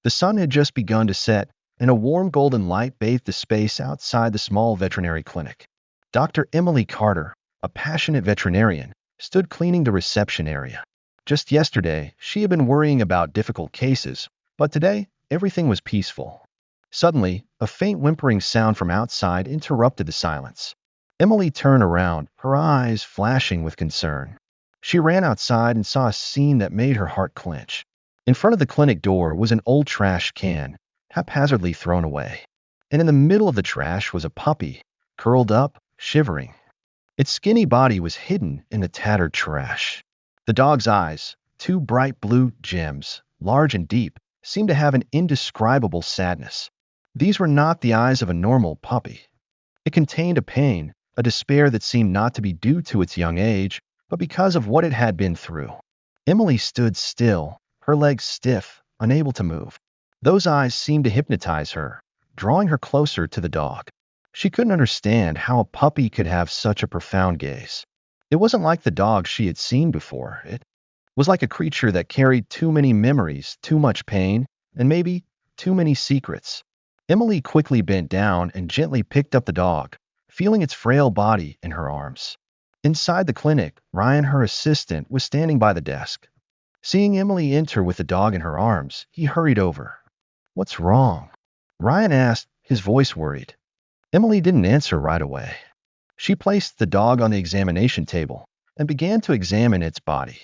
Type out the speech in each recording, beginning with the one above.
The sun had just begun to set, and a warm golden light bathed the space outside the small veterinary clinic. Dr. Emily Carter, a passionate veterinarian, stood cleaning the reception area. Just yesterday, she had been worrying about difficult cases, but today, everything was peaceful. Suddenly, a faint whimpering sound from outside interrupted the silence. Emily turned around, her eyes flashing with concern. She ran outside and saw a scene that made her heart clench. In front of the clinic door was an old trash can, haphazardly thrown away. And in the middle of the trash was a puppy, curled up, shivering. Its skinny body was hidden in the tattered trash. The dog's eyes, two bright blue gems, large and deep, seemed to have an indescribable sadness. These were not the eyes of a normal puppy. It contained a pain, a despair that seemed not to be due to its young age, but because of what it had been through. Emily stood still, her legs stiff, unable to move. Those eyes seemed to hypnotize her, drawing her closer to the dog. She couldn't understand how a puppy could have such a profound gaze. It wasn't like the dog she had seen before. It was like a creature that carried too many memories, too much pain, and maybe too many secrets. Emily quickly bent down and gently picked up the dog, feeling its frail body in her arms. Inside the clinic, Ryan, her assistant, was standing by the desk. Seeing Emily enter with the dog in her arms, he hurried over. "What's wrong?" Ryan asked, his voice worried. Emily didn't answer right away. She placed the dog on the examination table and began to examine its body.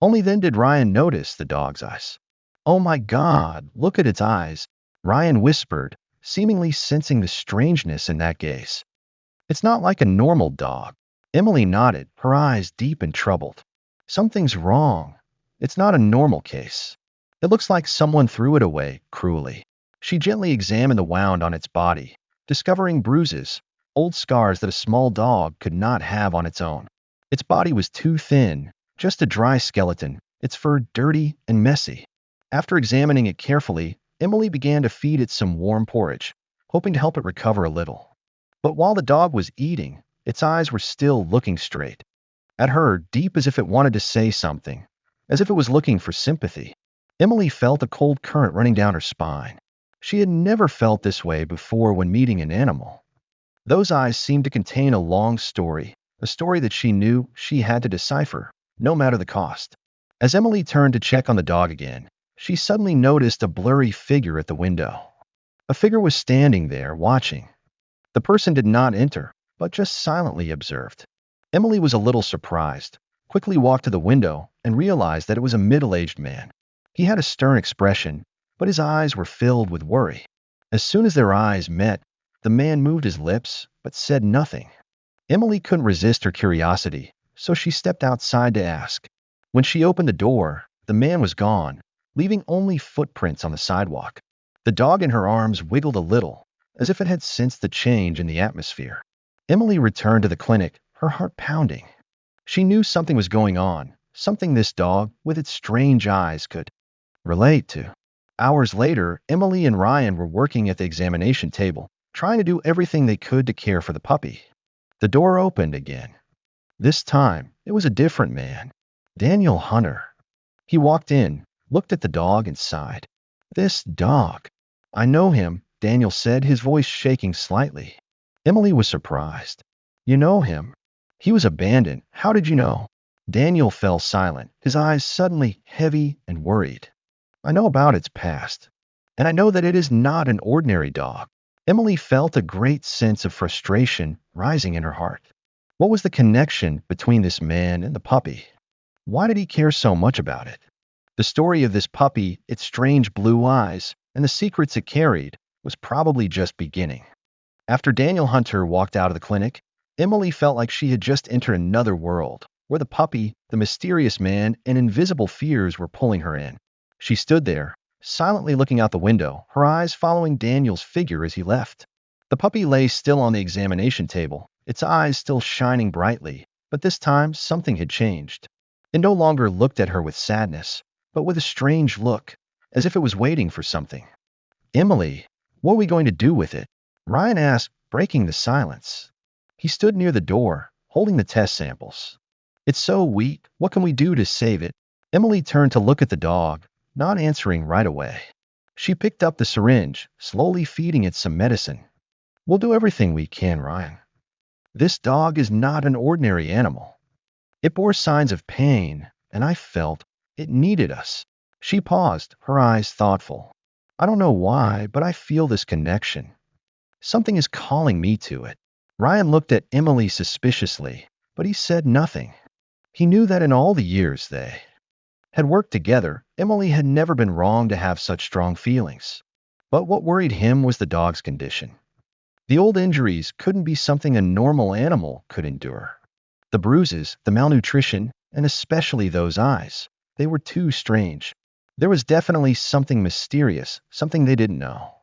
Only then did Ryan notice the dog's eyes. "Oh my God, look at its eyes," Ryan whispered, seemingly sensing the strangeness in that gaze. "It's not like a normal dog." Emily nodded, her eyes deep and troubled. "Something's wrong. It's not a normal case. It looks like someone threw it away cruelly." She gently examined the wound on its body, discovering bruises, old scars that a small dog could not have on its own. Its body was too thin, just a dry skeleton, its fur dirty and messy. After examining it carefully, Emily began to feed it some warm porridge, hoping to help it recover a little. But while the dog was eating, its eyes were still looking straight at her, deep as if it wanted to say something, as if it was looking for sympathy. Emily felt a cold current running down her spine. She had never felt this way before when meeting an animal. Those eyes seemed to contain a long story, a story that she knew she had to decipher, no matter the cost. As Emily turned to check on the dog again, she suddenly noticed a blurry figure at the window. A figure was standing there, watching. The person did not enter, but just silently observed. Emily was a little surprised, quickly walked to the window, and realized that it was a middle-aged man. He had a stern expression, but his eyes were filled with worry. As soon as their eyes met, the man moved his lips, but said nothing. Emily couldn't resist her curiosity, so she stepped outside to ask. When she opened the door, the man was gone, leaving only footprints on the sidewalk. The dog in her arms wiggled a little, as if it had sensed the change in the atmosphere. Emily returned to the clinic, her heart pounding. She knew something was going on, something this dog, with its strange eyes, could relate to. Hours later, Emily and Ryan were working at the examination table, trying to do everything they could to care for the puppy. The door opened again. This time, it was a different man, Daniel Hunter. He walked in, looked at the dog, and sighed. "This dog. I know him," Daniel said, his voice shaking slightly. Emily was surprised. "You know him? He was abandoned. How did you know?" Daniel fell silent, his eyes suddenly heavy and worried. "I know about its past, and I know that it is not an ordinary dog." Emily felt a great sense of frustration rising in her heart. What was the connection between this man and the puppy? Why did he care so much about it? The story of this puppy, its strange blue eyes, and the secrets it carried, was probably just beginning. After Daniel Hunter walked out of the clinic, Emily felt like she had just entered another world, where the puppy, the mysterious man, and invisible fears were pulling her in. She stood there, silently looking out the window, her eyes following Daniel's figure as he left. The puppy lay still on the examination table, its eyes still shining brightly, but this time something had changed. It no longer looked at her with sadness, but with a strange look, as if it was waiting for something. "Emily, what are we going to do with it?" Ryan asked, breaking the silence. He stood near the door, holding the test samples. "It's so weak. What can we do to save it?" Emily turned to look at the dog, not answering right away. She picked up the syringe, slowly feeding it some medicine. We'll do everything we can, Ryan. This dog is not an ordinary animal. It bore signs of pain, and I felt it needed us. She paused, her eyes thoughtful. I don't know why, but I feel this connection. Something is calling me to it. Ryan looked at Emily suspiciously, but he said nothing. He knew that in all the years they had worked together, Emily had never been wrong to have such strong feelings. But what worried him was the dog's condition. The old injuries couldn't be something a normal animal could endure. The bruises, the malnutrition, and especially those eyes, they were too strange. There was definitely something mysterious, something they didn't know.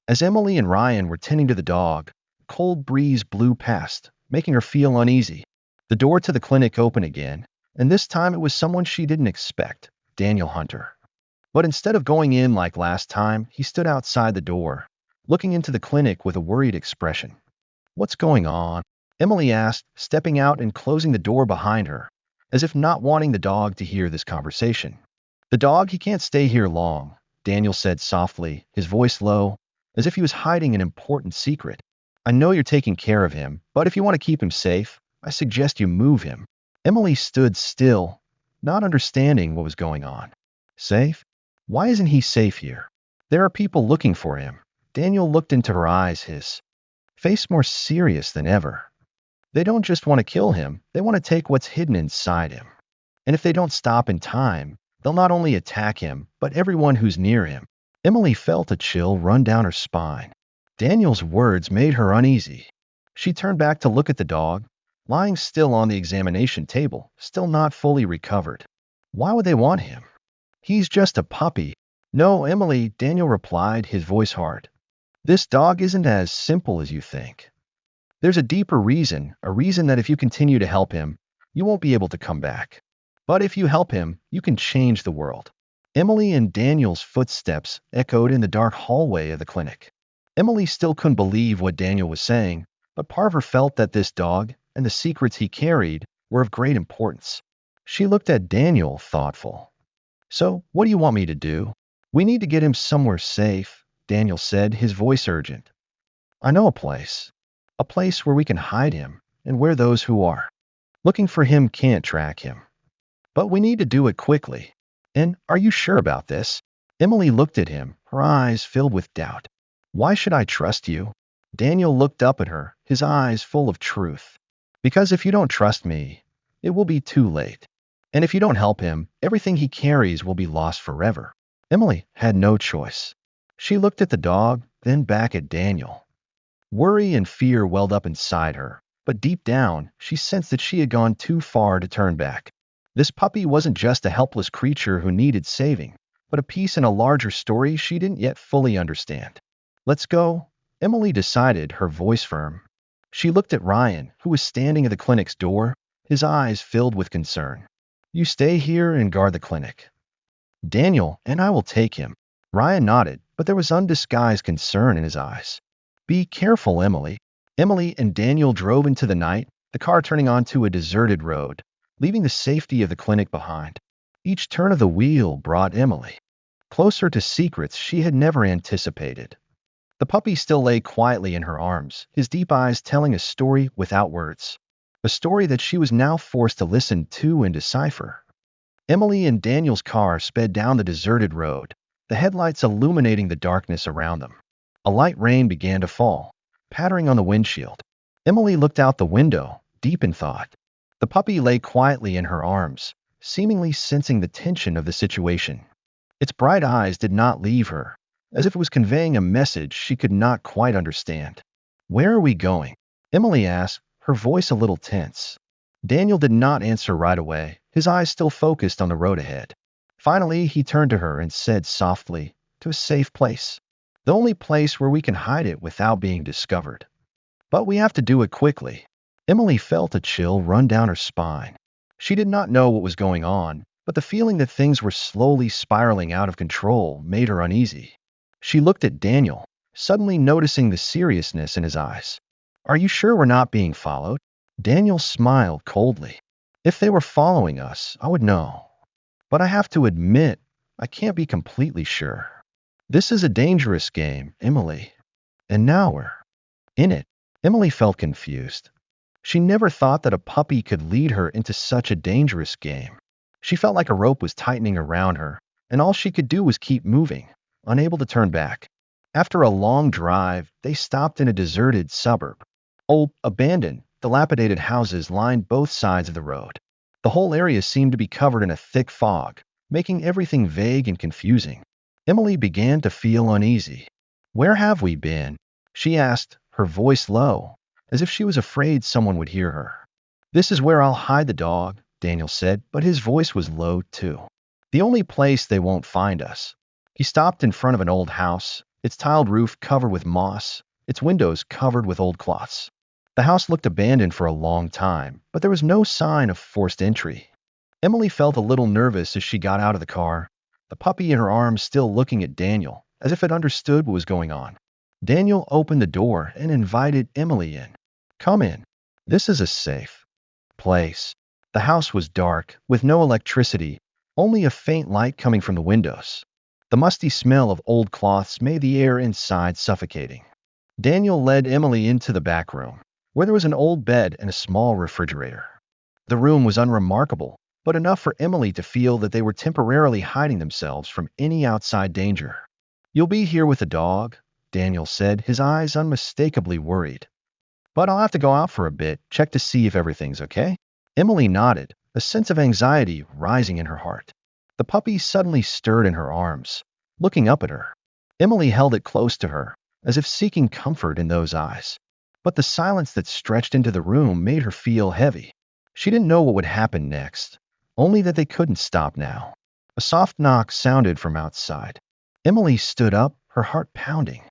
As Emily and Ryan were tending to the dog, a cold breeze blew past, making her feel uneasy. The door to the clinic opened again, and this time it was someone she didn't expect, Daniel Hunter. But instead of going in like last time, he stood outside the door, looking into the clinic with a worried expression. What's going on? Emily asked, stepping out and closing the door behind her, as if not wanting the dog to hear this conversation. The dog, he can't stay here long, Daniel said softly, his voice low, as if he was hiding an important secret. I know you're taking care of him, but if you want to keep him safe, I suggest you move him. Emily stood still, not understanding what was going on. Safe? Why isn't he safe here? There are people looking for him. Daniel looked into her eyes, his face more serious than ever. They don't just want to kill him, they want to take what's hidden inside him. And if they don't stop in time, they'll not only attack him, but everyone who's near him. Emily felt a chill run down her spine. Daniel's words made her uneasy. She turned back to look at the dog, lying still on the examination table, still not fully recovered. Why would they want him? He's just a puppy. No, Emily, Daniel replied, his voice hard. This dog isn't as simple as you think. There's a deeper reason, a reason that if you continue to help him, you won't be able to come back. But if you help him, you can change the world. Emily and Daniel's footsteps echoed in the dark hallway of the clinic. Emily still couldn't believe what Daniel was saying, but part of her felt that this dog and the secrets he carried were of great importance. She looked at Daniel, thoughtful. So, what do you want me to do? We need to get him somewhere safe, Daniel said, his voice urgent. I know a place where we can hide him and where those who are looking for him can't track him. But we need to do it quickly. And are you sure about this? Emily looked at him, her eyes filled with doubt. Why should I trust you? Daniel looked up at her, his eyes full of truth. Because if you don't trust me, it will be too late. And if you don't help him, everything he carries will be lost forever. Emily had no choice. She looked at the dog, then back at Daniel. Worry and fear welled up inside her, but deep down, she sensed that she had gone too far to turn back. This puppy wasn't just a helpless creature who needed saving, but a piece in a larger story she didn't yet fully understand. Let's go, Emily decided, her voice firm. She looked at Ryan, who was standing at the clinic's door, his eyes filled with concern. You stay here and guard the clinic. Daniel and I will take him. Ryan nodded, but there was undisguised concern in his eyes. Be careful, Emily. Emily and Daniel drove into the night, the car turning onto a deserted road, leaving the safety of the clinic behind. Each turn of the wheel brought Emily closer to secrets she had never anticipated. The puppy still lay quietly in her arms, his deep eyes telling a story without words. A story that she was now forced to listen to and decipher. Emily and Daniel's car sped down the deserted road, the headlights illuminating the darkness around them. A light rain began to fall, pattering on the windshield. Emily looked out the window, deep in thought. The puppy lay quietly in her arms, seemingly sensing the tension of the situation. Its bright eyes did not leave her, as if it was conveying a message she could not quite understand. Where are we going? Emily asked, her voice a little tense. Daniel did not answer right away, his eyes still focused on the road ahead. Finally, he turned to her and said softly, to a safe place. The only place where we can hide it without being discovered. But we have to do it quickly. Emily felt a chill run down her spine. She did not know what was going on, but the feeling that things were slowly spiraling out of control made her uneasy. She looked at Daniel, suddenly noticing the seriousness in his eyes. Are you sure we're not being followed? Daniel smiled coldly. If they were following us, I would know. But I have to admit, I can't be completely sure. This is a dangerous game, Emily. And now we're in it. Emily felt confused. She never thought that a puppy could lead her into such a dangerous game. She felt like a rope was tightening around her, and all she could do was keep moving, unable to turn back. After a long drive, they stopped in a deserted suburb. Old, abandoned, dilapidated houses lined both sides of the road. The whole area seemed to be covered in a thick fog, making everything vague and confusing. Emily began to feel uneasy. "Where have we been?" she asked, her voice low, as if she was afraid someone would hear her. "This is where I'll hide the dog," Daniel said, but his voice was low too. "The only place they won't find us." He stopped in front of an old house, its tiled roof covered with moss, its windows covered with old cloths. The house looked abandoned for a long time, but there was no sign of forced entry. Emily felt a little nervous as she got out of the car, the puppy in her arms still looking at Daniel, as if it understood what was going on. Daniel opened the door and invited Emily in. "Come in. This is a safe place." The house was dark, with no electricity, only a faint light coming from the windows. The musty smell of old cloths made the air inside suffocating. Daniel led Emily into the back room, where there was an old bed and a small refrigerator. The room was unremarkable, but enough for Emily to feel that they were temporarily hiding themselves from any outside danger. "You'll be here with the dog," Daniel said, his eyes unmistakably worried. "But I'll have to go out for a bit, check to see if everything's okay." Emily nodded, a sense of anxiety rising in her heart. The puppy suddenly stirred in her arms, looking up at her. Emily held it close to her, as if seeking comfort in those eyes. But the silence that stretched into the room made her feel heavy. She didn't know what would happen next, only that they couldn't stop now. A soft knock sounded from outside. Emily stood up, her heart pounding.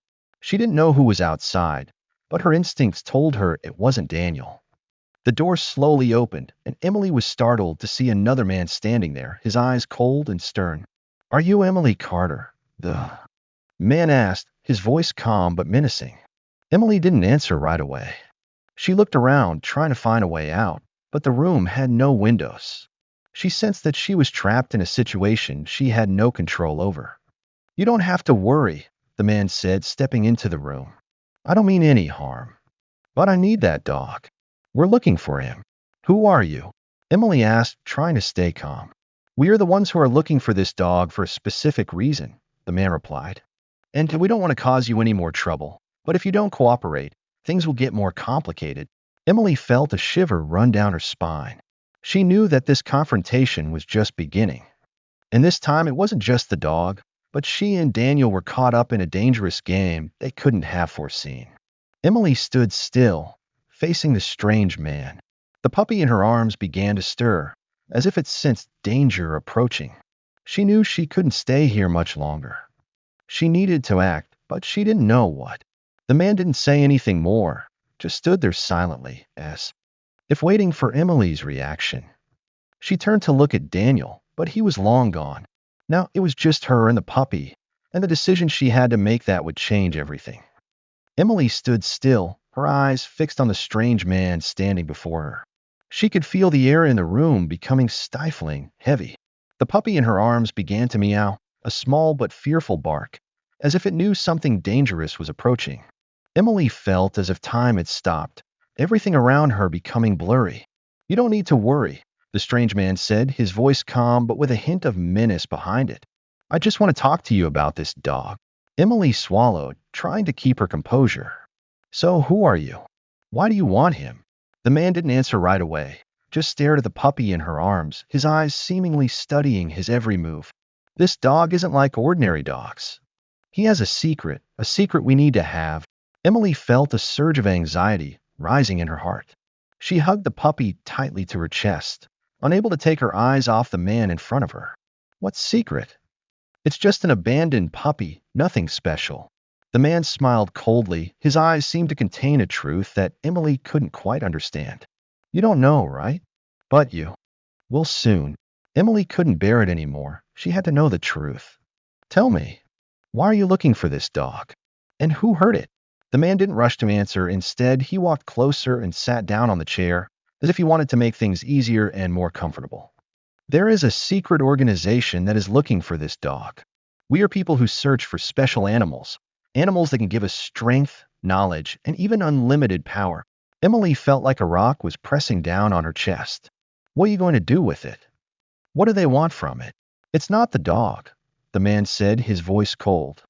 She didn't know who was outside, but her instincts told her it wasn't Daniel. The door slowly opened, and Emily was startled to see another man standing there, his eyes cold and stern. "Are you Emily Carter?" the man asked, his voice calm but menacing. Emily didn't answer right away. She looked around, trying to find a way out, but the room had no windows. She sensed that she was trapped in a situation she had no control over. "You don't have to worry," the man said, stepping into the room. "I don't mean any harm. But I need that dog. We're looking for him." "Who are you?" Emily asked, trying to stay calm. "We are the ones who are looking for this dog for a specific reason," the man replied. "And we don't want to cause you any more trouble. But if you don't cooperate, things will get more complicated." Emily felt a shiver run down her spine. She knew that this confrontation was just beginning. And this time it wasn't just the dog, but she and Daniel were caught up in a dangerous game they couldn't have foreseen. Emily stood still, facing the strange man. The puppy in her arms began to stir, as if it sensed danger approaching. She knew she couldn't stay here much longer. She needed to act, but she didn't know what. The man didn't say anything more, just stood there silently, as if waiting for Emily's reaction. She turned to look at Daniel, but he was long gone. Now it was just her and the puppy, and the decision she had to make that would change everything. Emily stood still, her eyes fixed on the strange man standing before her. She could feel the air in the room becoming stifling, heavy. The puppy in her arms began to meow, a small but fearful bark, as if it knew something dangerous was approaching. Emily felt as if time had stopped, everything around her becoming blurry. "You don't need to worry," the strange man said, his voice calm but with a hint of menace behind it. "I just want to talk to you about this dog." Emily swallowed, trying to keep her composure. "So who are you? Why do you want him?" The man didn't answer right away, just stared at the puppy in her arms, his eyes seemingly studying his every move. "This dog isn't like ordinary dogs. He has a secret we need to have." Emily felt a surge of anxiety rising in her heart. She hugged the puppy tightly to her chest, unable to take her eyes off the man in front of her. "What secret?" "It's just an abandoned puppy, nothing special." The man smiled coldly, his eyes seemed to contain a truth that Emily couldn't quite understand. "You don't know, right? But you will soon." Emily couldn't bear it anymore. She had to know the truth. "Tell me, why are you looking for this dog? And who hurt it?" The man didn't rush to answer. Instead, he walked closer and sat down on the chair, as if he wanted to make things easier and more comfortable. "There is a secret organization that is looking for this dog. We are people who search for special animals, animals that can give us strength, knowledge, and even unlimited power. Emily felt like a rock was pressing down on her chest. What are you going to do with it? What do they want from it? It's not the dog, the man said, his voice cold.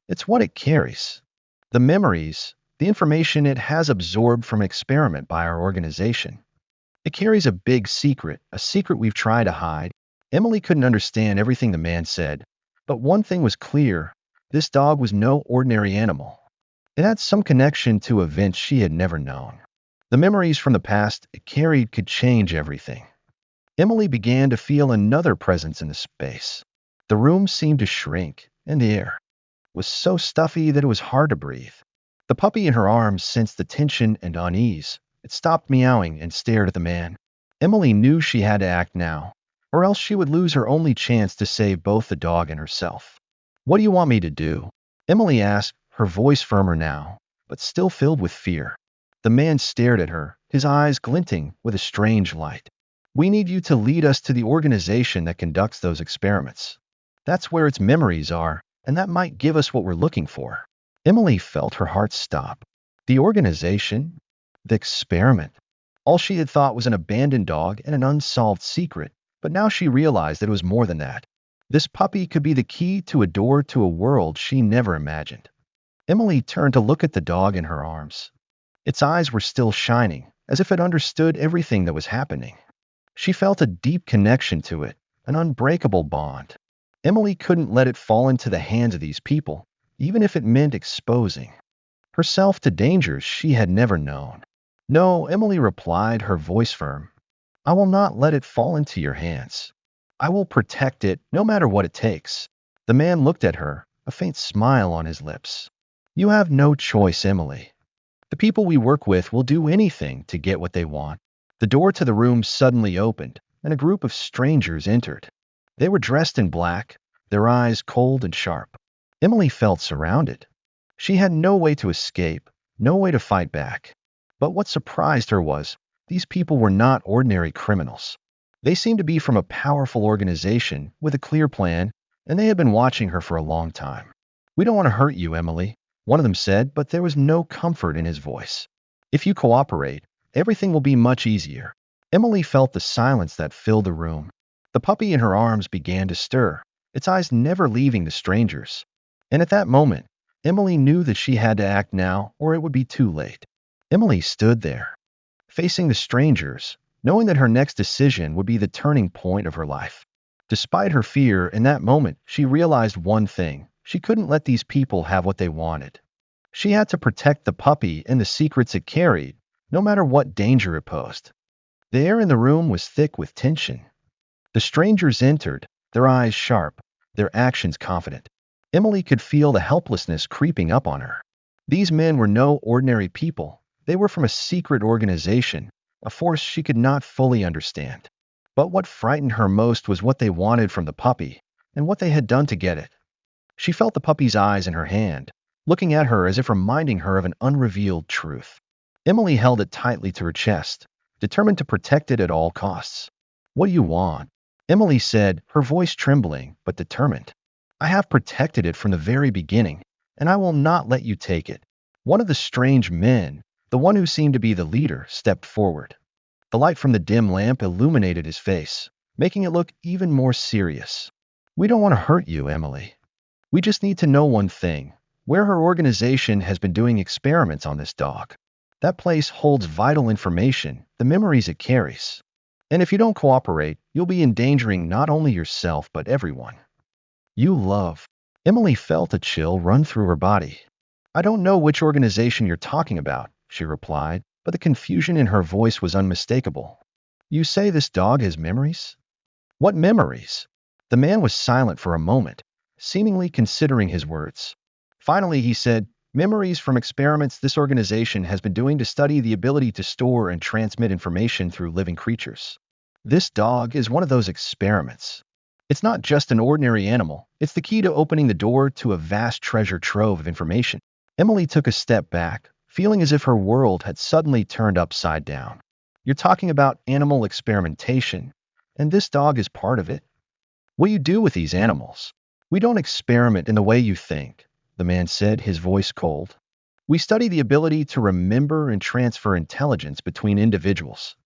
It's what it carries. The memories, the information it has absorbed from an experiment by our organization. It carries a big secret, a secret we've tried to hide. Emily couldn't understand everything the man said, but one thing was clear. This dog was no ordinary animal. It had some connection to events she had never known. The memories from the past it carried could change everything. Emily began to feel another presence in the space. The room seemed to shrink, and the air was so stuffy that it was hard to breathe. The puppy in her arms sensed the tension and unease. It stopped meowing and stared at the man. Emily knew she had to act now, or else she would lose her only chance to save both the dog and herself. What do you want me to do? Emily asked, her voice firmer now, but still filled with fear. The man stared at her, his eyes glinting with a strange light. We need you to lead us to the organization that conducts those experiments. That's where its memories are, and that might give us what we're looking for. Emily felt her heart stop. The organization? The experiment? All she had thought was an abandoned dog and an unsolved secret, but now she realized that it was more than that. This puppy could be the key to a door to a world she never imagined. Emily turned to look at the dog in her arms. Its eyes were still shining, as if it understood everything that was happening. She felt a deep connection to it, an unbreakable bond. Emily couldn't let it fall into the hands of these people, even if it meant exposing herself to dangers she had never known. No, Emily replied, her voice firm. I will not let it fall into your hands. I will protect it, no matter what it takes. The man looked at her, a faint smile on his lips. You have no choice, Emily. The people we work with will do anything to get what they want. The door to the room suddenly opened, and a group of strangers entered. They were dressed in black, their eyes cold and sharp. Emily felt surrounded. She had no way to escape, no way to fight back. But what surprised her was, these people were not ordinary criminals. They seemed to be from a powerful organization with a clear plan, and they had been watching her for a long time. We don't want to hurt you, Emily, one of them said, but there was no comfort in his voice. If you cooperate, everything will be much easier. Emily felt the silence that filled the room. The puppy in her arms began to stir, its eyes never leaving the strangers. And at that moment, Emily knew that she had to act now or it would be too late. Emily stood there, facing the strangers, knowing that her next decision would be the turning point of her life. Despite her fear, in that moment, she realized one thing. She couldn't let these people have what they wanted. She had to protect the puppy and the secrets it carried, no matter what danger it posed. The air in the room was thick with tension. The strangers entered, their eyes sharp, their actions confident. Emily could feel the helplessness creeping up on her. These men were no ordinary people. They were from a secret organization, a force she could not fully understand. But what frightened her most was what they wanted from the puppy, and what they had done to get it. She felt the puppy's eyes in her hand, looking at her as if reminding her of an unrevealed truth. Emily held it tightly to her chest, determined to protect it at all costs. What do you want? Emily said, her voice trembling, but determined. I have protected it from the very beginning, and I will not let you take it. One of the strange men, the one who seemed to be the leader, stepped forward. The light from the dim lamp illuminated his face, making it look even more serious. We don't want to hurt you, Emily. We just need to know one thing, where her organization has been doing experiments on this dog. That place holds vital information, the memories it carries. And if you don't cooperate, you'll be endangering not only yourself but everyone you love. Emily felt a chill run through her body. I don't know which organization you're talking about, she replied, but the confusion in her voice was unmistakable. You say this dog has memories? What memories? The man was silent for a moment, seemingly considering his words. Finally, he said, memories from experiments this organization has been doing to study the ability to store and transmit information through living creatures. This dog is one of those experiments. It's not just an ordinary animal. It's the key to opening the door to a vast treasure trove of information. Emily took a step back, feeling as if her world had suddenly turned upside down. You're talking about animal experimentation, and this dog is part of it. What do you do with these animals? We don't experiment in the way you think, the man said, his voice cold. We study the ability to remember and transfer intelligence between individuals.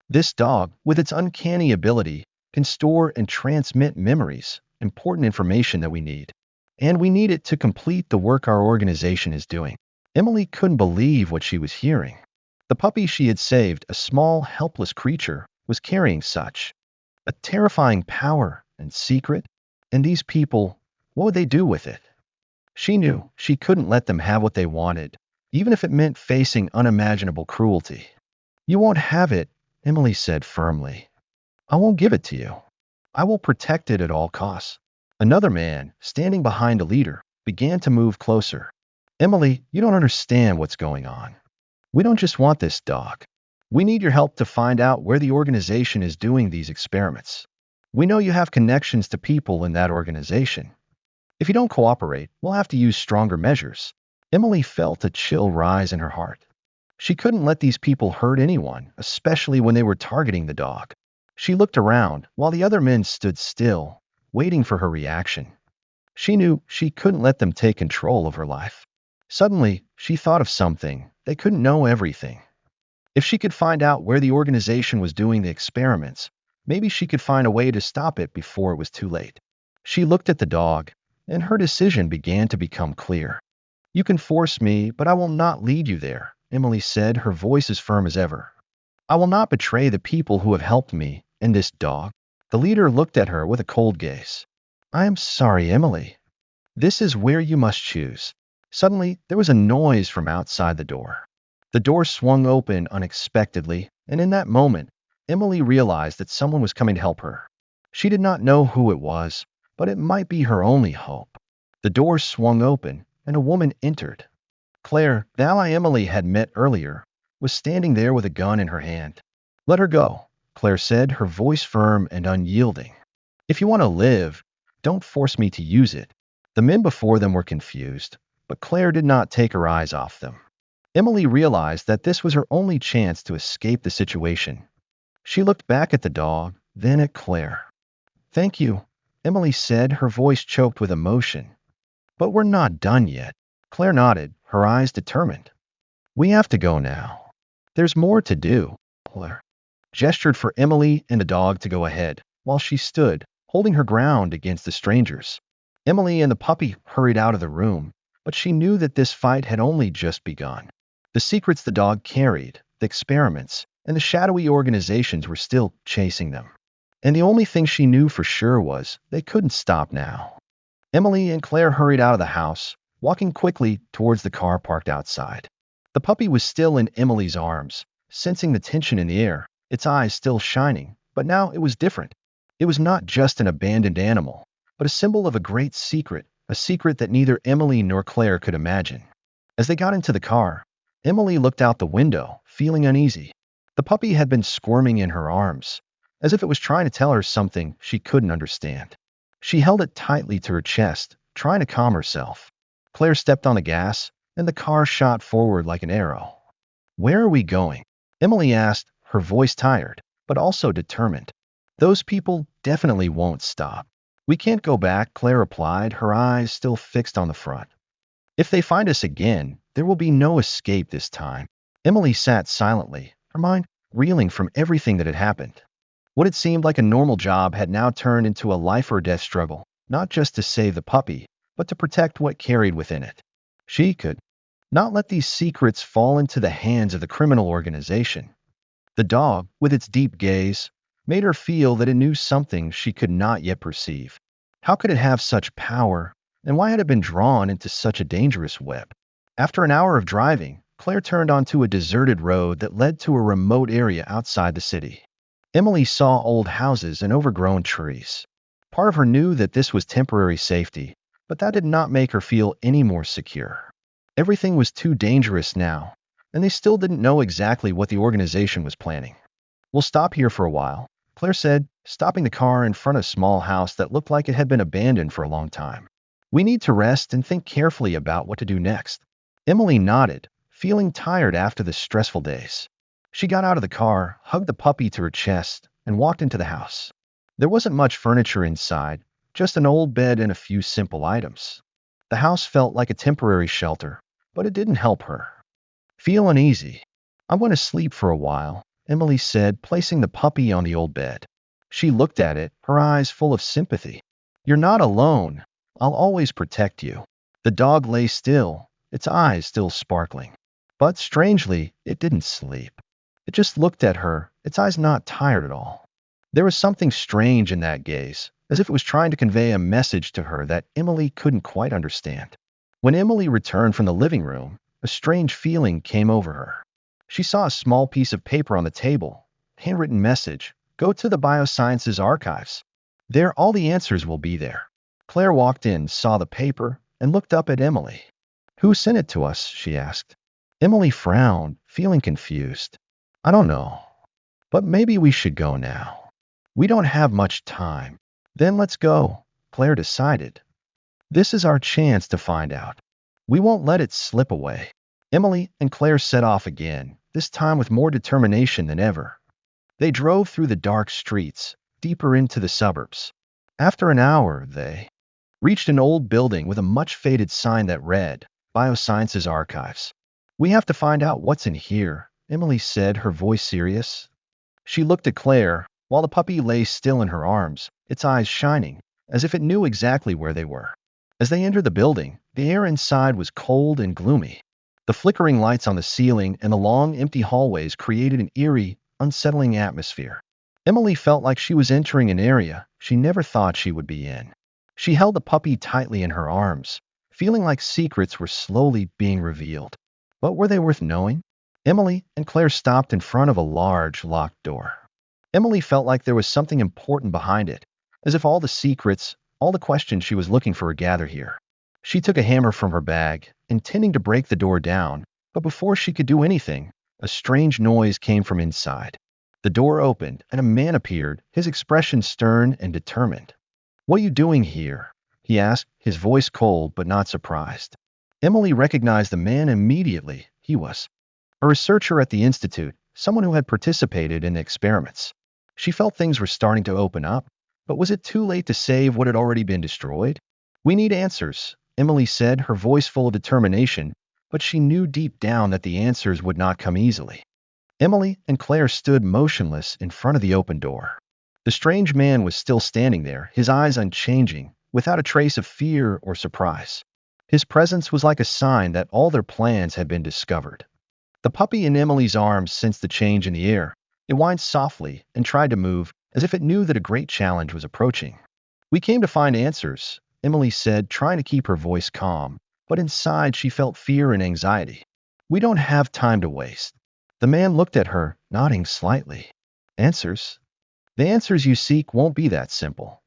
This dog, with its uncanny ability, can store and transmit memories, important information that we need. And we need it to complete the work our organization is doing. Emily couldn't believe what she was hearing. The puppy she had saved, a small, helpless creature, was carrying such a terrifying power and secret. And these people, what would they do with it? She knew she couldn't let them have what they wanted, even if it meant facing unimaginable cruelty. You won't have it, Emily said firmly. I won't give it to you. I will protect it at all costs. Another man, standing behind a leader, began to move closer. Emily, you don't understand what's going on. We don't just want this dog. We need your help to find out where the organization is doing these experiments. We know you have connections to people in that organization. If you don't cooperate, we'll have to use stronger measures. Emily felt a chill rise in her heart. She couldn't let these people hurt anyone, especially when they were targeting the dog. She looked around while the other men stood still, waiting for her reaction. She knew she couldn't let them take control of her life. Suddenly, she thought of something. They couldn't know everything. If she could find out where the organization was doing the experiments, maybe she could find a way to stop it before it was too late. She looked at the dog, and her decision began to become clear. You can force me, but I will not lead you there, Emily said, her voice as firm as ever. I will not betray the people who have helped me and this dog. The leader looked at her with a cold gaze. I am sorry, Emily. This is where you must choose. Suddenly, there was a noise from outside the door. The door swung open unexpectedly, and in that moment, Emily realized that someone was coming to help her. She did not know who it was, but it might be her only hope. The door swung open, and a woman entered. Claire, the ally Emily had met earlier, was standing there with a gun in her hand. Let her go, Claire said, her voice firm and unyielding. If you want to live, don't force me to use it. The men before them were confused, but Claire did not take her eyes off them. Emily realized that this was her only chance to escape the situation. She looked back at the dog, then at Claire. Thank you, Emily said, her voice choked with emotion. But we're not done yet. Claire nodded, her eyes determined. We have to go now. There's more to do. Claire gestured for Emily and the dog to go ahead, while she stood, holding her ground against the strangers. Emily and the puppy hurried out of the room, but she knew that this fight had only just begun. The secrets the dog carried, the experiments, and the shadowy organizations were still chasing them. And the only thing she knew for sure was they couldn't stop now. Emily and Claire hurried out of the house, walking quickly towards the car parked outside. The puppy was still in Emily's arms, sensing the tension in the air, its eyes still shining, but now it was different. It was not just an abandoned animal, but a symbol of a great secret, a secret that neither Emily nor Claire could imagine. As they got into the car, Emily looked out the window, feeling uneasy. The puppy had been squirming in her arms, as if it was trying to tell her something she couldn't understand. She held it tightly to her chest, trying to calm herself. Claire stepped on the gas, and the car shot forward like an arrow. Where are we going? Emily asked, her voice tired, but also determined. Those people definitely won't stop. We can't go back, Claire replied, her eyes still fixed on the front. If they find us again, there will be no escape this time. Emily sat silently, her mind reeling from everything that had happened. What had seemed like a normal job had now turned into a life-or-death struggle, not just to save the puppy, but to protect what carried within it. She could not let these secrets fall into the hands of the criminal organization. The dog, with its deep gaze, made her feel that it knew something she could not yet perceive. How could it have such power, and why had it been drawn into such a dangerous web? After an hour of driving, Claire turned onto a deserted road that led to a remote area outside the city. Emily saw old houses and overgrown trees. Part of her knew that this was temporary safety, but that did not make her feel any more secure. Everything was too dangerous now, and they still didn't know exactly what the organization was planning. We'll stop here for a while, Claire said, stopping the car in front of a small house that looked like it had been abandoned for a long time. We need to rest and think carefully about what to do next. Emily nodded, feeling tired after the stressful days. She got out of the car, hugged the puppy to her chest, and walked into the house. There wasn't much furniture inside, just an old bed and a few simple items. The house felt like a temporary shelter, but it didn't help her feel uneasy. I want to sleep for a while, Emily said, placing the puppy on the old bed. She looked at it, her eyes full of sympathy. You're not alone. I'll always protect you. The dog lay still, its eyes still sparkling. But strangely, it didn't sleep. It just looked at her, its eyes not tired at all. There was something strange in that gaze, as if it was trying to convey a message to her that Emily couldn't quite understand. When Emily returned from the living room, a strange feeling came over her. She saw a small piece of paper on the table, handwritten message, go to the biosciences archives. There, all the answers will be there. Claire walked in, saw the paper, and looked up at Emily. Who sent it to us? She asked. Emily frowned, feeling confused. I don't know. But maybe we should go now. We don't have much time. Then let's go, Claire decided. This is our chance to find out. We won't let it slip away. Emily and Claire set off again, this time with more determination than ever. They drove through the dark streets, deeper into the suburbs. After an hour, they reached an old building with a much faded sign that read, Biosciences Archives. We have to find out what's in here, Emily said, her voice serious. She looked at Claire, while the puppy lay still in her arms, its eyes shining, as if it knew exactly where they were. As they entered the building, the air inside was cold and gloomy. The flickering lights on the ceiling and the long, empty hallways created an eerie, unsettling atmosphere. Emily felt like she was entering an area she never thought she would be in. She held the puppy tightly in her arms, feeling like secrets were slowly being revealed. But were they worth knowing? Emily and Claire stopped in front of a large, locked door. Emily felt like there was something important behind it, as if all the secrets, all the questions she was looking for were gathered here. She took a hammer from her bag, intending to break the door down, but before she could do anything, a strange noise came from inside. The door opened, and a man appeared, his expression stern and determined. What are you doing here? He asked, his voice cold but not surprised. Emily recognized the man immediately. He was a researcher at the Institute, someone who had participated in the experiments. She felt things were starting to open up, but was it too late to save what had already been destroyed? We need answers, Emily said, her voice full of determination, but she knew deep down that the answers would not come easily. Emily and Claire stood motionless in front of the open door. The strange man was still standing there, his eyes unchanging, without a trace of fear or surprise. His presence was like a sign that all their plans had been discovered. The puppy in Emily's arms sensed the change in the air. It whined softly and tried to move, as if it knew that a great challenge was approaching. We came to find answers, Emily said, trying to keep her voice calm, but inside she felt fear and anxiety. We don't have time to waste. The man looked at her, nodding slightly. Answers? The answers you seek won't be that simple.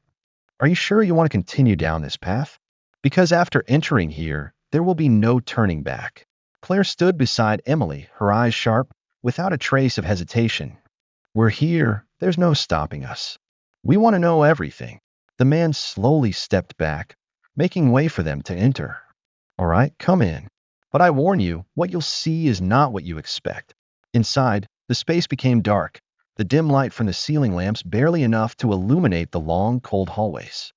Are you sure you want to continue down this path? Because after entering here, there will be no turning back. Claire stood beside Emily, her eyes sharp, without a trace of hesitation. We're here, there's no stopping us. We want to know everything. The man slowly stepped back, making way for them to enter. All right, come in. But I warn you, what you'll see is not what you expect. Inside, the space became dark, the dim light from the ceiling lamps barely enough to illuminate the long, cold hallways.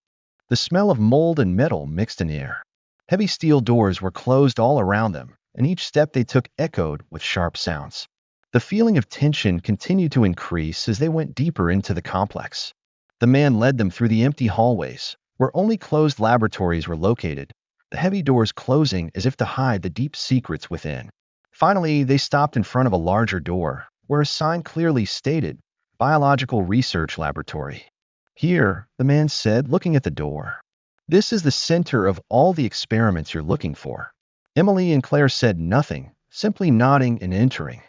The smell of mold and metal mixed in the air. Heavy steel doors were closed all around them, and each step they took echoed with sharp sounds. The feeling of tension continued to increase as they went deeper into the complex. The man led them through the empty hallways, where only closed laboratories were located, the heavy doors closing as if to hide the deep secrets within. Finally, they stopped in front of a larger door, where a sign clearly stated, Biological Research Laboratory. Here, the man said, looking at the door. This is the center of all the experiments you're looking for. Emily and Claire said nothing, simply nodding and entering.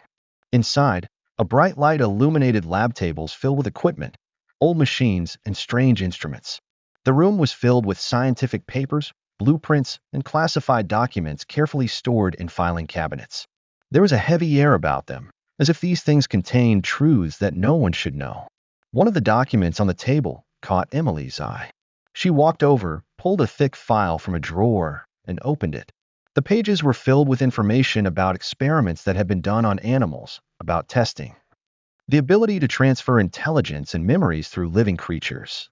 Inside, a bright light illuminated lab tables filled with equipment, old machines, and strange instruments. The room was filled with scientific papers, blueprints, and classified documents carefully stored in filing cabinets. There was a heavy air about them, as if these things contained truths that no one should know. One of the documents on the table caught Emily's eye. She walked over, pulled a thick file from a drawer, and opened it. The pages were filled with information about experiments that had been done on animals, about testing. The ability to transfer intelligence and memories through living creatures.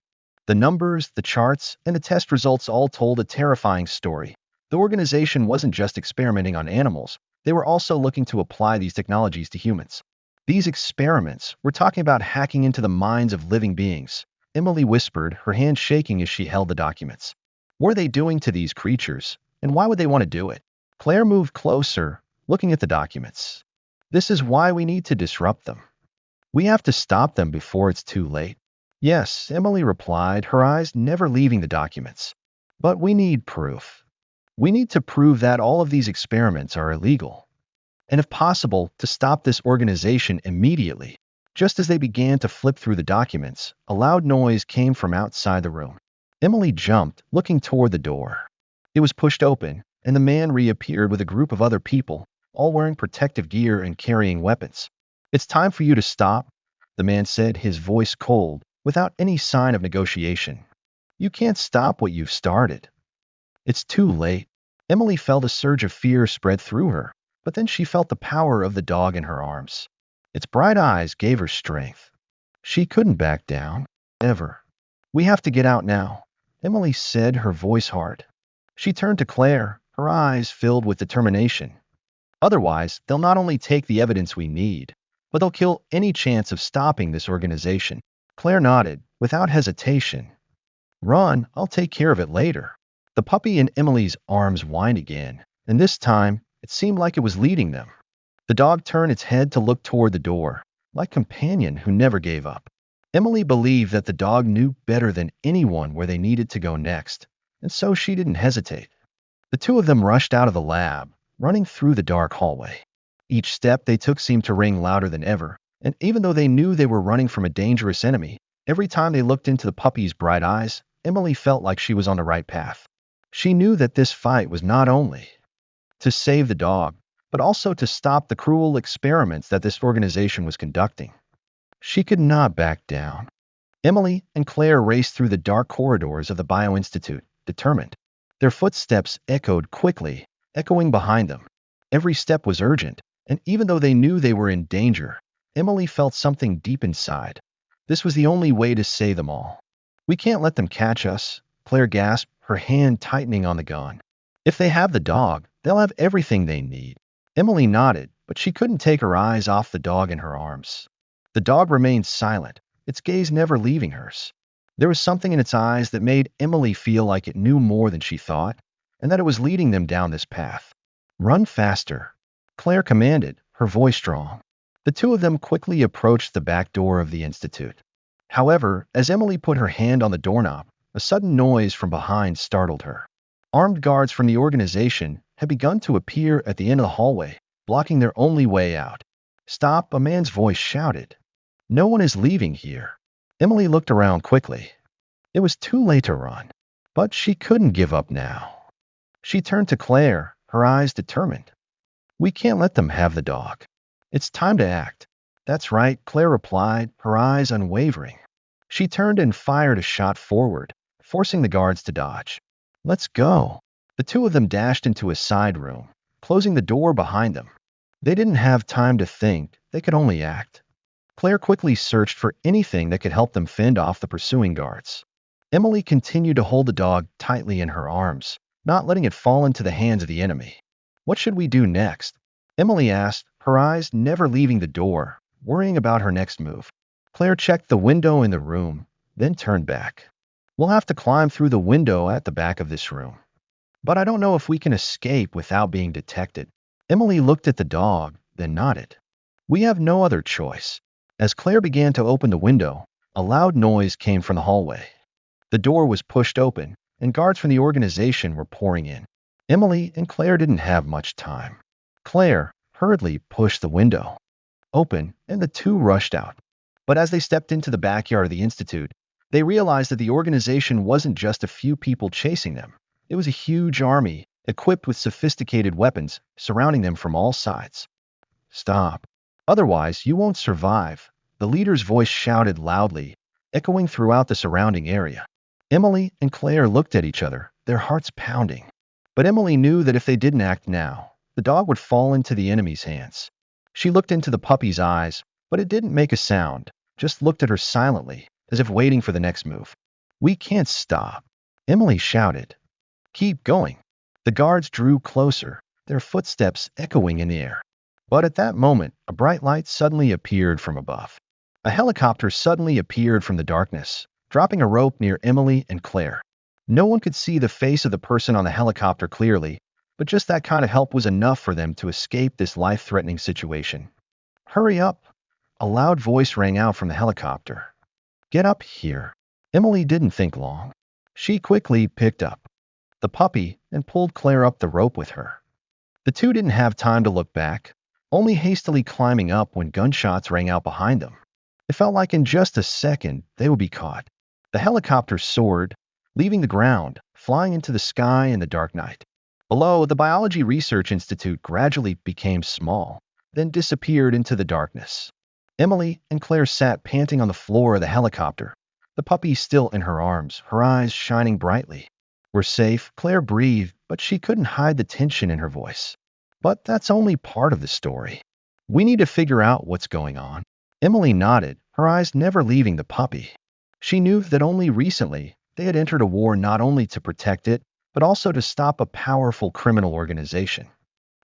The numbers, the charts, and the test results all told a terrifying story. The organization wasn't just experimenting on animals, they were also looking to apply these technologies to humans. These experiments were talking about hacking into the minds of living beings. Emily whispered, her hand shaking as she held the documents. What are they doing to these creatures, and why would they want to do it? Claire moved closer, looking at the documents. This is why we need to disrupt them. We have to stop them before it's too late. Yes, Emily replied, her eyes never leaving the documents. But we need proof. We need to prove that all of these experiments are illegal. And if possible, to stop this organization immediately. Just as they began to flip through the documents, a loud noise came from outside the room. Emily jumped, looking toward the door. It was pushed open, and the man reappeared with a group of other people, all wearing protective gear and carrying weapons. It's time for you to stop, the man said, his voice cold, without any sign of negotiation. You can't stop what you've started. It's too late. Emily felt a surge of fear spread through her, but then she felt the power of the dog in her arms. Its bright eyes gave her strength. She couldn't back down, ever. We have to get out now, Emily said, her voice hard. She turned to Claire, her eyes filled with determination. Otherwise, they'll not only take the evidence we need, but they'll kill any chance of stopping this organization. Claire nodded, without hesitation. Run, I'll take care of it later. The puppy in Emily's arms whined again, and this time, it seemed like it was leading them. The dog turned its head to look toward the door, like a companion who never gave up. Emily believed that the dog knew better than anyone where they needed to go next, and so she didn't hesitate. The two of them rushed out of the lab, running through the dark hallway. Each step they took seemed to ring louder than ever, and even though they knew they were running from a dangerous enemy, every time they looked into the puppy's bright eyes, Emily felt like she was on the right path. She knew that this fight was not only to save the dog, but also to stop the cruel experiments that this organization was conducting. She could not back down. Emily and Claire raced through the dark corridors of the Bioinstitute, determined. Their footsteps echoed quickly, echoing behind them. Every step was urgent, and even though they knew they were in danger, Emily felt something deep inside. This was the only way to save them all. We can't let them catch us, Claire gasped, her hand tightening on the gun. If they have the dog, they'll have everything they need. Emily nodded, but she couldn't take her eyes off the dog in her arms. The dog remained silent, its gaze never leaving hers. There was something in its eyes that made Emily feel like it knew more than she thought, and that it was leading them down this path. Run faster, Claire commanded, her voice strong. The two of them quickly approached the back door of the institute. However, as Emily put her hand on the doorknob, a sudden noise from behind startled her. Armed guards from the organization had begun to appear at the end of the hallway, blocking their only way out. Stop, a man's voice shouted. No one is leaving here. Emily looked around quickly. It was too late to run, but she couldn't give up now. She turned to Claire, her eyes determined. We can't let them have the dog. It's time to act. That's right, Claire replied, her eyes unwavering. She turned and fired a shot forward, forcing the guards to dodge. Let's go. The two of them dashed into a side room, closing the door behind them. They didn't have time to think, they could only act. Claire quickly searched for anything that could help them fend off the pursuing guards. Emily continued to hold the dog tightly in her arms, not letting it fall into the hands of the enemy. What should we do next? Emily asked, her eyes never leaving the door, worrying about her next move. Claire checked the window in the room, then turned back. We'll have to climb through the window at the back of this room. But I don't know if we can escape without being detected. Emily looked at the dog, then nodded. We have no other choice. As Claire began to open the window, a loud noise came from the hallway. The door was pushed open, and guards from the organization were pouring in. Emily and Claire didn't have much time. Claire hurriedly pushed the window open, and the two rushed out. But as they stepped into the backyard of the institute, they realized that the organization wasn't just a few people chasing them. It was a huge army, equipped with sophisticated weapons, surrounding them from all sides. Stop. Otherwise, you won't survive, the leader's voice shouted loudly, echoing throughout the surrounding area. Emily and Claire looked at each other, their hearts pounding. But Emily knew that if they didn't act now, the dog would fall into the enemy's hands. She looked into the puppy's eyes, but it didn't make a sound, just looked at her silently, as if waiting for the next move. "We can't stop," Emily shouted. "Keep going." The guards drew closer, their footsteps echoing in the air. But at that moment, a bright light suddenly appeared from above. A helicopter suddenly appeared from the darkness, dropping a rope near Emily and Claire. No one could see the face of the person on the helicopter clearly, but just that kind of help was enough for them to escape this life-threatening situation. "Hurry up!" A loud voice rang out from the helicopter. "Get up here." Emily didn't think long. She quickly picked up the puppy and pulled Claire up the rope with her. The two didn't have time to look back, only hastily climbing up when gunshots rang out behind them. It felt like in just a second they would be caught. The helicopter soared, leaving the ground, flying into the sky in the dark night. Below, the Biology Research Institute gradually became small, then disappeared into the darkness. Emily and Claire sat panting on the floor of the helicopter, the puppy still in her arms, her eyes shining brightly. "We're safe," Claire breathed, but she couldn't hide the tension in her voice. "But that's only part of the story. We need to figure out what's going on." Emily nodded, her eyes never leaving the puppy. She knew that only recently they had entered a war not only to protect it, but also to stop a powerful criminal organization.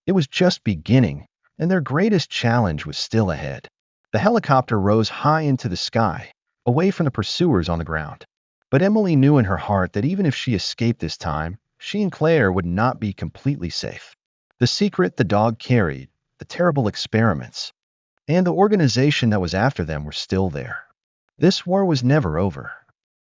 It was just beginning, and their greatest challenge was still ahead. The helicopter rose high into the sky, away from the pursuers on the ground. But Emily knew in her heart that even if she escaped this time, she and Claire would not be completely safe. The secret the dog carried, the terrible experiments, and the organization that was after them were still there. This war was never over.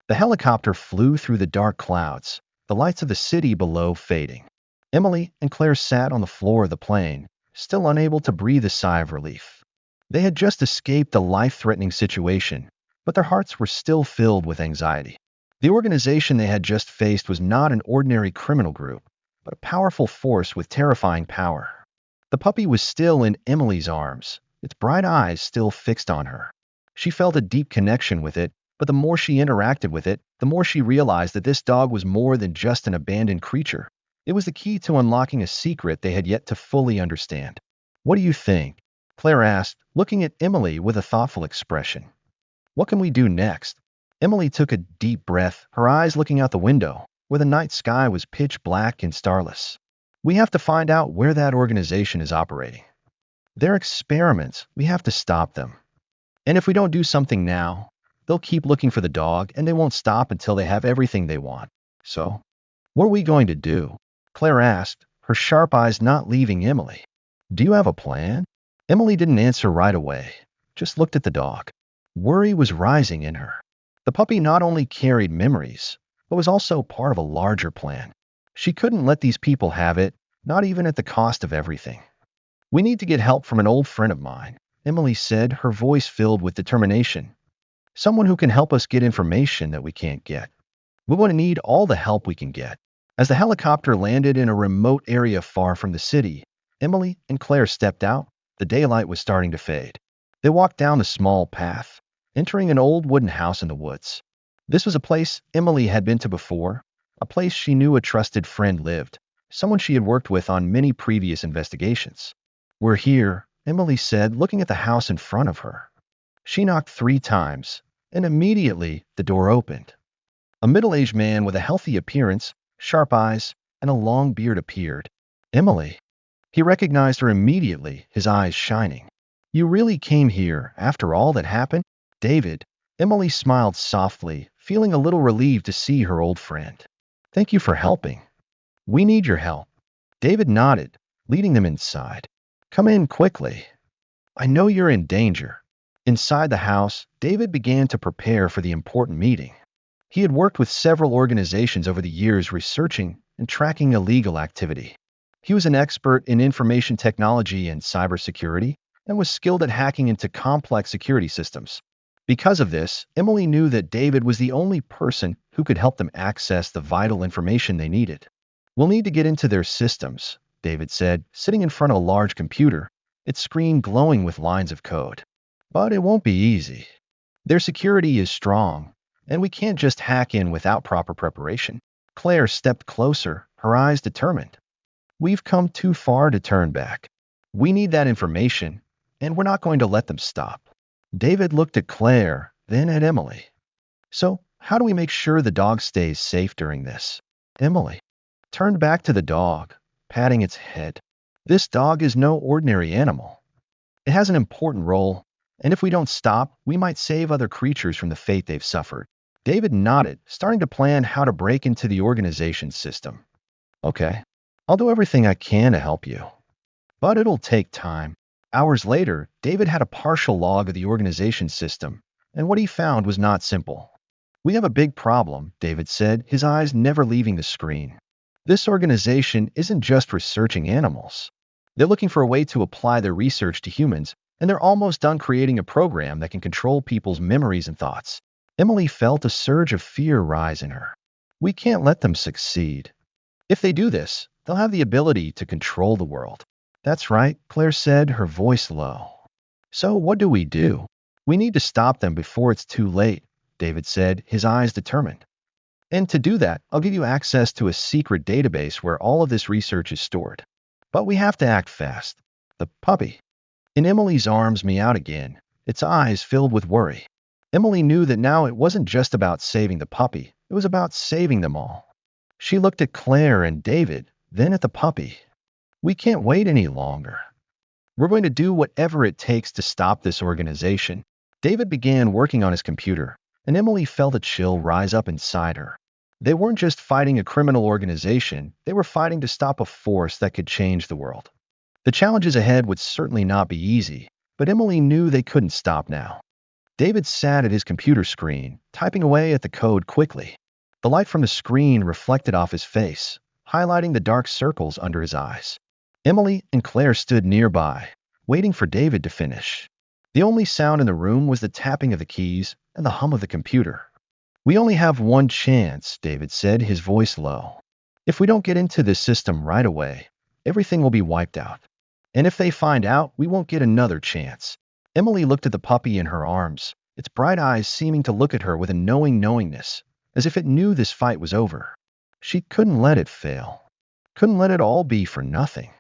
The helicopter flew through the dark clouds, the lights of the city below fading. Emily and Claire sat on the floor of the plane, still unable to breathe a sigh of relief. They had just escaped a life-threatening situation, but their hearts were still filled with anxiety. The organization they had just faced was not an ordinary criminal group, but a powerful force with terrifying power. The puppy was still in Emily's arms, its bright eyes still fixed on her. She felt a deep connection with it, but the more she interacted with it, the more she realized that this dog was more than just an abandoned creature. It was the key to unlocking a secret they had yet to fully understand. "What do you think?" Claire asked, looking at Emily with a thoughtful expression. "What can we do next?" Emily took a deep breath, her eyes looking out the window, where the night sky was pitch black and starless. "We have to find out where that organization is operating. Their experiments, we have to stop them. And if we don't do something now, they'll keep looking for the dog and they won't stop until they have everything they want. So, what are we going to do?" Claire asked, her sharp eyes not leaving Emily. "Do you have a plan?" Emily didn't answer right away, just looked at the dog. Worry was rising in her. The puppy not only carried memories, but was also part of a larger plan. She couldn't let these people have it, not even at the cost of everything. "We need to get help from an old friend of mine," Emily said, her voice filled with determination. "Someone who can help us get information that we can't get. We want to need all the help we can get." As the helicopter landed in a remote area far from the city, Emily and Claire stepped out. The daylight was starting to fade. They walked down the small path, entering an old wooden house in the woods. This was a place Emily had been to before, a place she knew a trusted friend lived, someone she had worked with on many previous investigations. "We're here," Emily said, looking at the house in front of her. She knocked 3 times, and immediately the door opened. A middle-aged man with a healthy appearance, sharp eyes, and a long beard appeared. "Emily." He recognized her immediately, his eyes shining. "You really came here after all that happened?" "David." Emily smiled softly, feeling a little relieved to see her old friend. "Thank you for helping. We need your help." David nodded, leading them inside. "Come in quickly. I know you're in danger." Inside the house, David began to prepare for the important meeting. He had worked with several organizations over the years researching and tracking illegal activity. He was an expert in information technology and cybersecurity and was skilled at hacking into complex security systems. Because of this, Emily knew that David was the only person who could help them access the vital information they needed. "We'll need to get into their systems," David said, sitting in front of a large computer, its screen glowing with lines of code. "But it won't be easy. Their security is strong, and we can't just hack in without proper preparation." Claire stepped closer, her eyes determined. "We've come too far to turn back. We need that information, and we're not going to let them stop." David looked at Claire, then at Emily. "So, How do we make sure the dog stays safe during this? Emily turned back to the dog, patting its head. This dog is no ordinary animal. It has an important role, and if we don't stop, we might save other creatures from the fate they've suffered. David nodded, starting to plan how to break into the organization's system. Okay, I'll do everything I can to help you. But it'll take time. Hours later, David had a partial log of the organization's system, and what he found was not simple. We have a big problem, David said, his eyes never leaving the screen. This organization isn't just researching animals. They're looking for a way to apply their research to humans, and they're almost done creating a program that can control people's memories and thoughts. Emily felt a surge of fear rise in her. We can't let them succeed. If they do this, they'll have the ability to control the world. That's right, Claire said, her voice low. So what do? We need to stop them before it's too late, David said, his eyes determined. And to do that, I'll give you access to a secret database where all of this research is stored. But we have to act fast. The puppy. In Emily's arms meowed again, its eyes filled with worry. Emily knew that now it wasn't just about saving the puppy, it was about saving them all. She looked at Claire and David, then at the puppy. We can't wait any longer. We're going to do whatever it takes to stop this organization. David began working on his computer, and Emily felt a chill rise up inside her. They weren't just fighting a criminal organization, they were fighting to stop a force that could change the world. The challenges ahead would certainly not be easy, but Emily knew they couldn't stop now. David sat at his computer screen, typing away at the code quickly. The light from the screen reflected off his face, highlighting the dark circles under his eyes. Emily and Claire stood nearby, waiting for David to finish. The only sound in the room was the tapping of the keys and the hum of the computer. We only have one chance, David said, his voice low. If we don't get into this system right away, everything will be wiped out. And if they find out, we won't get another chance. Emily looked at the puppy in her arms, its bright eyes seeming to look at her with a knowingness, as if it knew this fight was over. She couldn't let it fail. Couldn't let it all be for nothing.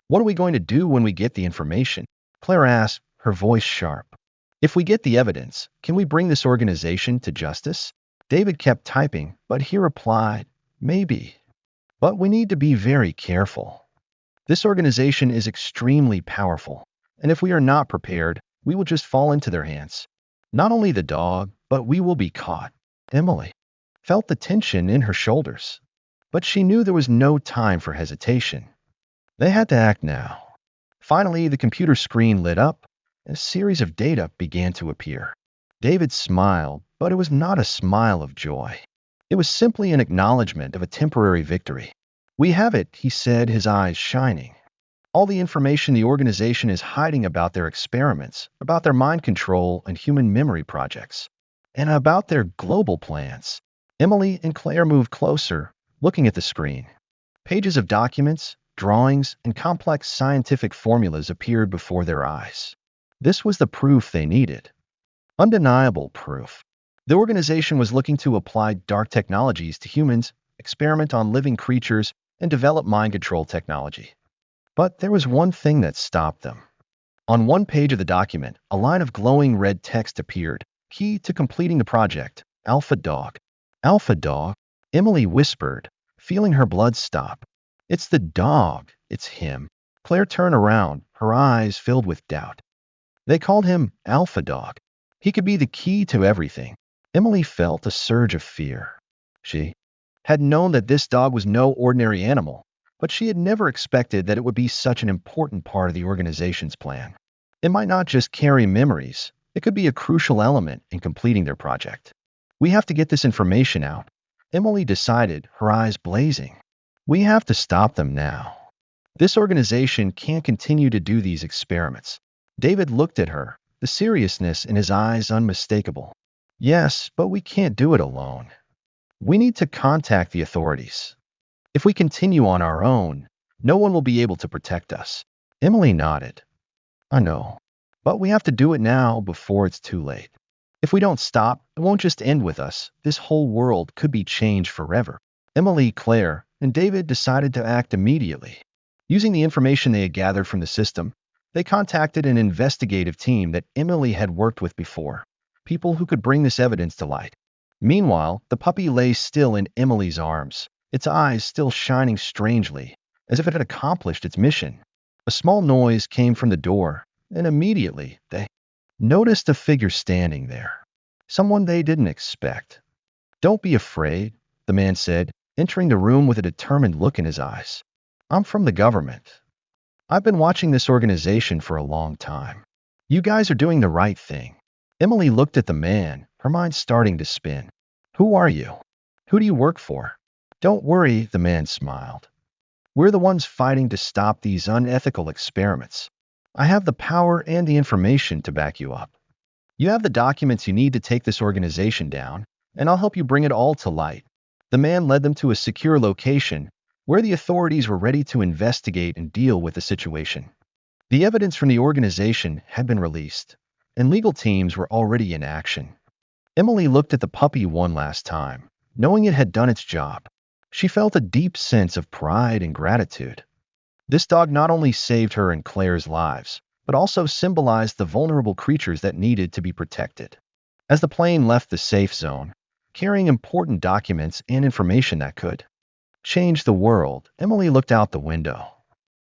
What are we going to do when we get the information? Claire asked, her voice sharp. If we get the evidence, can we bring this organization to justice? David kept typing, but he replied, maybe. But we need to be very careful. This organization is extremely powerful, and if we are not prepared, we will just fall into their hands. Not only the dog, but we will be caught. Emily felt the tension in her shoulders, but she knew there was no time for hesitation. They had to act now. Finally, the computer screen lit up, and a series of data began to appear. David smiled, but it was not a smile of joy. It was simply an acknowledgement of a temporary victory. We have it, he said, his eyes shining. All the information the organization is hiding about their experiments, about their mind control and human memory projects, and about their global plans. Emily and Claire moved closer, looking at the screen. Pages of documents, drawings, and complex scientific formulas appeared before their eyes. This was the proof they needed. Undeniable proof. The organization was looking to apply dark technologies to humans, experiment on living creatures, and develop mind control technology. But there was one thing that stopped them. On one page of the document, a line of glowing red text appeared, key to completing the project, Alpha Dog. Alpha Dog, Emily whispered, feeling her blood stop. It's the dog, it's him. Claire turned around, her eyes filled with doubt. They called him Alpha Dog. He could be the key to everything. Emily felt a surge of fear. She had known that this dog was no ordinary animal, but she had never expected that it would be such an important part of the organization's plan. It might not just carry memories, it could be a crucial element in completing their project. We have to get this information out, Emily decided, her eyes blazing. We have to stop them now. This organization can't continue to do these experiments. David looked at her, the seriousness in his eyes unmistakable. Yes, but we can't do it alone. We need to contact the authorities. If we continue on our own, no one will be able to protect us. Emily nodded. I know, but we have to do it now before it's too late. If we don't stop, it won't just end with us. This whole world could be changed forever. Emily, Claire, and David decided to act immediately. Using the information they had gathered from the system, they contacted an investigative team that Emily had worked with before, people who could bring this evidence to light. Meanwhile, the puppy lay still in Emily's arms, its eyes still shining strangely, as if it had accomplished its mission. A small noise came from the door, and immediately they noticed a figure standing there. Someone they didn't expect. "Don't be afraid," the man said, entering the room with a determined look in his eyes. "I'm from the government. I've been watching this organization for a long time. You guys are doing the right thing." Emily looked at the man, her mind starting to spin. "Who are you? Who do you work for?" "Don't worry," the man smiled. "We're the ones fighting to stop these unethical experiments. I have the power and the information to back you up. You have the documents you need to take this organization down, and I'll help you bring it all to light." The man led them to a secure location where the authorities were ready to investigate and deal with the situation. The evidence from the organization had been released, and legal teams were already in action. Emily looked at the puppy one last time, knowing it had done its job. She felt a deep sense of pride and gratitude. This dog not only saved her and Claire's lives, but also symbolized the vulnerable creatures that needed to be protected. As the plane left the safe zone, carrying important documents and information that could change the world, Emily looked out the window.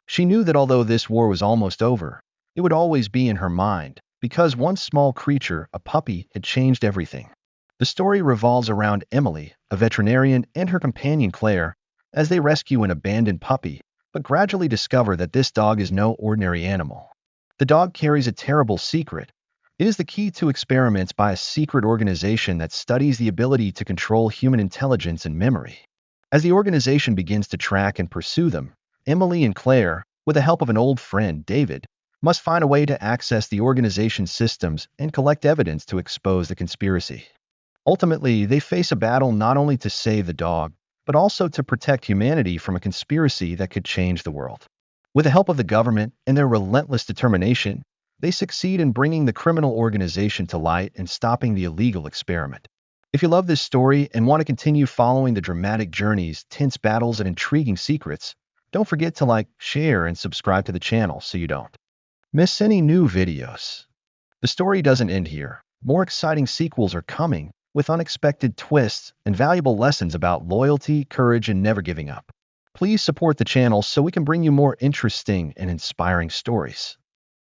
She knew that although this war was almost over, it would always be in her mind, because one small creature, a puppy, had changed everything. The story revolves around Emily, a veterinarian, and her companion Claire, as they rescue an abandoned puppy, but gradually discover that this dog is no ordinary animal. The dog carries a terrible secret. It is the key to experiments by a secret organization that studies the ability to control human intelligence and memory. As the organization begins to track and pursue them, Emily and Claire, with the help of an old friend, David, must find a way to access the organization's systems and collect evidence to expose the conspiracy. Ultimately, they face a battle not only to save the dog, but also to protect humanity from a conspiracy that could change the world. With the help of the government and their relentless determination, they succeed in bringing the criminal organization to light and stopping the illegal experiment. If you love this story and want to continue following the dramatic journeys, tense battles, and intriguing secrets, don't forget to like, share, and subscribe to the channel so you don't miss any new videos. The story doesn't end here. More exciting sequels are coming, with unexpected twists and valuable lessons about loyalty, courage, and never giving up. Please support the channel so we can bring you more interesting and inspiring stories.